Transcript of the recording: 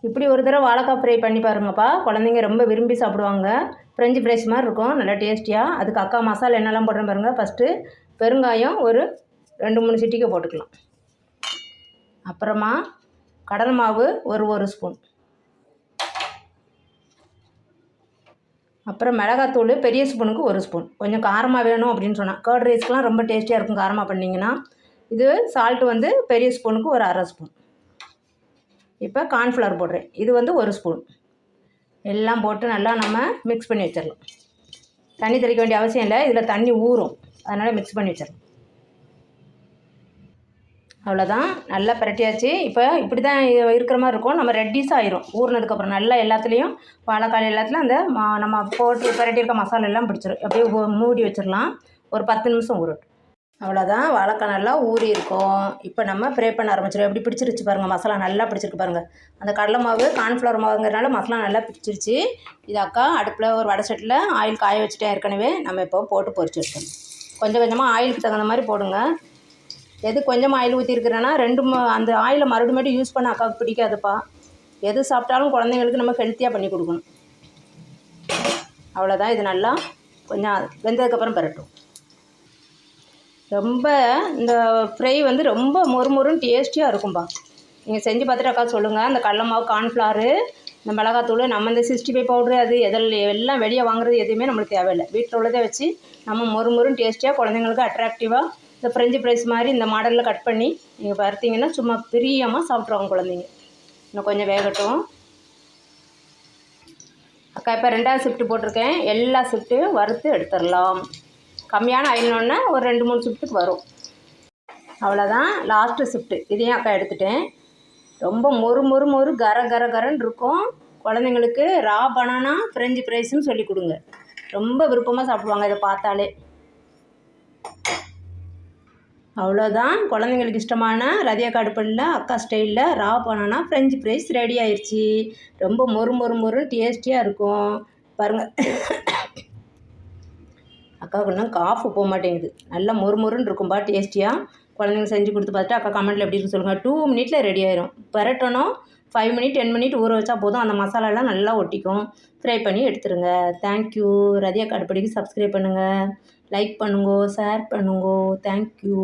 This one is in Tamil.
இப்படி ஒரு தடவை வாழைக்காய் ஃப்ரை பண்ணி பாருங்கப்பா. குழந்தைங்க ரொம்ப விரும்பி சாப்பிடுவாங்க. ஃப்ரெஞ்சு ஃப்ரைஸ் மாதிரி இருக்கும், நல்லா டேஸ்டியாக. அதுக்கு அக்கா மசாலா என்னெல்லாம் போடுறேன் பாருங்கள். ஃபஸ்ட்டு பெருங்காயம் ஒரு 2-3 சிட்டிகை போட்டுக்கலாம். அப்புறமா கடலை மாவு ஒரு ஸ்பூன். அப்புறம் மிளகாத்தூள் பெரிய ஸ்பூனுக்கு 1 ஸ்பூன். கொஞ்சம் காரமாக வேணும் அப்படின்னு சொன்னால், கர்ட் ரைஸ்க்கெலாம் ரொம்ப டேஸ்டியாக இருக்கும் காரமாக பண்ணிங்கன்னா. இது சால்ட்டு வந்து பெரிய ஸ்பூனுக்கு ஒரு 1/2 ஸ்பூன். இப்போ கார்ன்ஃப்ளவர் போடுறேன், இது வந்து 1 ஸ்பூன். எல்லாம் போட்டு நல்லா நம்ம மிக்ஸ் பண்ணி வச்சிடலாம். தண்ணி தெளிக்க வேண்டிய அவசியம் இல்லை, இதில் தண்ணி ஊறும், அதனால் மிக்ஸ் பண்ணி வச்சிடலாம். அவ்வளோதான், நல்லா பிரட்டியாச்சு. இப்போ இப்படி தான் இருக்கிற மாதிரி இருக்கும். நம்ம ரெட்டிஸாக ஆயிரும் ஊறினதுக்கப்புறம். நல்லா எல்லாத்துலேயும் வாழைக்காய் எல்லாத்துலேயும் அந்த நம்ம போட்டு பிரட்டியிருக்க மசாலா எல்லாம் பிடிச்சிரும். அப்படியே மூடி வச்சிடலாம், ஒரு 10 நிமிஷம் ஊறட்டும். அவ்வளோதான், வாழைக்காய் நல்லா ஊறி இருக்கும். இப்போ நம்ம ஃப்ரை பண்ண ஆரம்பிச்சிடும். எப்படி பிடிச்சிருச்சு பாருங்கள், மசாலா நல்லா பிடிச்சிருக்கு பாருங்கள். அந்த கடலை மாவு கார்ன்ஃப்ளவர் மாவுங்கிறனால மசாலா நல்லா பிடிச்சிருச்சு. இது அக்கா அடுப்பில் ஒரு வடை சட்டியில் ஆயில் காய வச்சுட்டேன் ஏற்கனவே. நம்ம இப்போ போட்டு பொரிச்சு வச்சிடணும். கொஞ்சம் கொஞ்சமாக ஆயிலுக்கு தகுந்த மாதிரி போடுங்க. எது கொஞ்சமாக ஆயில் ஊற்றிருக்கிறேன்னா அந்த ஆயிலை மறுபடியும் யூஸ் பண்ண அக்காவுக்கு பிடிக்காதுப்பா. எது சாப்பிட்டாலும் குழந்தைங்களுக்கு நம்ம ஹெல்த்தியாக பண்ணி கொடுக்கணும். அவ்வளோதான், இது நல்லா கொஞ்சம் வெந்ததுக்கப்புறம் பரட்டும். ரொம்ப இந்த ஃப்ரை வந்து ரொம்ப மொறுமொறுன்னு டேஸ்டியாக இருக்கும்பா. நீங்கள் செஞ்சு பார்த்துட்டு அக்கா சொல்லுங்கள். அந்த கடலை மாவு, கார்ன்ஃப்ளவரு, இந்த மிளகாத்தூள், நம்ம இந்த 65 பவுட்ரு அது எல்லாம் வெளியே வாங்குறது எதுவுமே நம்மளுக்கு தேவையில்லை. வீட்டில் உள்ளதை வச்சு நம்ம மொறுமொறுன்னு டேஸ்டியாக குழந்தைங்களுக்கு அட்ராக்டிவாக இந்த ஃப்ரெஞ்சு ஃப்ரைஸ் மாதிரி இந்த மாடலில் கட் பண்ணி நீங்கள் பார்த்தீங்கன்னா சும்மா பிரியமாக சாப்பிட்ருவாங்க குழந்தைங்க. இன்னும் கொஞ்சம் வேகட்டும். அக்கா இப்போ 2வது ஷிஃப்ட்டு போட்டிருக்கேன். எல்லா ஷிஃப்ட்டையும் வறுத்து எடுத்துடலாம். கம்மியான ஆயில்னோடனே ஒரு 2-3 ஷிஃப்ட்டுக்கு வரும். அவ்வளோதான், லாஸ்ட்டு ஷிஃப்ட்டு. இதையும் அக்கா எடுத்துட்டேன். ரொம்ப மொறு கரன்னு இருக்கும். குழந்தைங்களுக்கு ரா பனானா ஃப்ரெஞ்சு ஃப்ரைஸ்ன்னு சொல்லி கொடுங்க, ரொம்ப விருப்பமாக சாப்பிடுவாங்க இதை பார்த்தாலே. அவ்வளோதான், குழந்தைங்களுக்கு இஷ்டமான ரதியா அடுப்பில் அக்கா ஸ்டைலில் raw banana French fries ready ஆயிடுச்சு. ரொம்ப மொறு டேஸ்டியாக இருக்கும் பாருங்கள். அக்காவுக்கு இன்னும் காஃபு போக மாட்டேங்குது. நல்லா மொறுன்னு இருக்கும்பா டேஸ்டியாக. குழந்தைங்க செஞ்சு கொடுத்து பார்த்துட்டு அக்கா கமெண்ட்டில் எப்படி இருக்குன்னு சொல்லுங்கள். 2 மினிட்டில் ரெடி ஆயிரும். பரட்டணும், 5 மினிட் 10 மினிட் ஊற வச்சா போதும். அந்த மசாலாலாம் நல்லா ஒட்டிக்கும். ஃப்ரை பண்ணி எடுத்துருங்க. தேங்க்யூ. ரதியா அடுப்படிக்கு சப்ஸ்கிரைப் பண்ணுங்கள், லைக் பண்ணுங்க, ஷேர் பண்ணுங்க. தேங்க்யூ.